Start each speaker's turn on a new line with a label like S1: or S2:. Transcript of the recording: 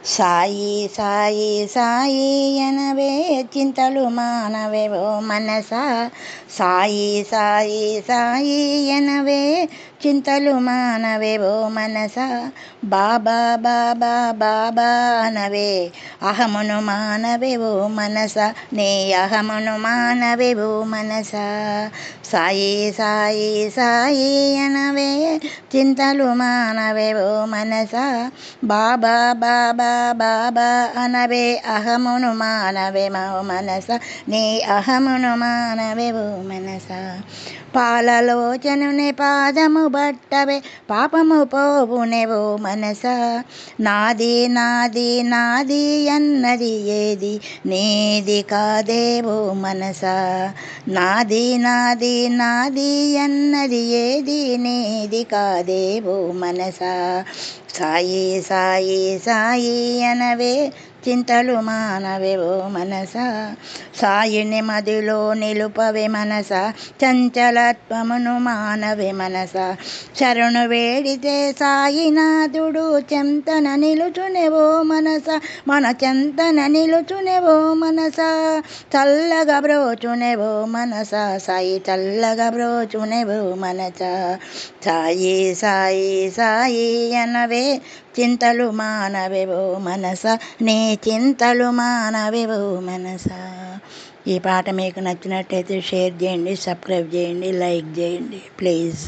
S1: సాయి సాయి సాయి అనవే చింతలు మానవేవో మనసా. సాయి సాయి సాయి అనవే చింతలు మానవేవో మనసా. బాబా బాబా బాబా అనవే అహమును మానవేవో మనస. నీ అహమును మానవేవో మనసా. సాయి సాయి సాయి అనవే చింతలు మానవేవో మనసా. బాబా బాబా బాబా అనవే అహమును మానవే మో మనస. నీ అహమును మానవేవో మనస. పాలలోచనునే పాదము బట్టవే పాపము పోవునేవో మనస. నాది నాది నాది అన్నది ఏది నీది కాదేవో మనస. నాది నాది నాది అన్నది ఏది నీది కాదేవో మనస. సాయి సాయి సాయి అనవే చింతలు మానవేవో మనస. సాయిని మదిలో నిలుపవే మనస. చంచలత్వమును మానవే మనస. శరణు వేడితే సాయినాథుడు చెంతన నిలుచునేవో మనస. మన చెంతన నిలుచునేవో మనస. చల్లగా బ్రోచునేవో మనస. సాయి చల్లగా బ్రోచునేవో మనస. సాయి సాయి సాయి అనవే చింతలు మానవేవో మనస. నీ చింతలు మానవేవో మనస. ఈ పాట మీకు నచ్చినట్టయితే షేర్ చేయండి, సబ్స్క్రైబ్ చేయండి, లైక్ చేయండి ప్లీజ్.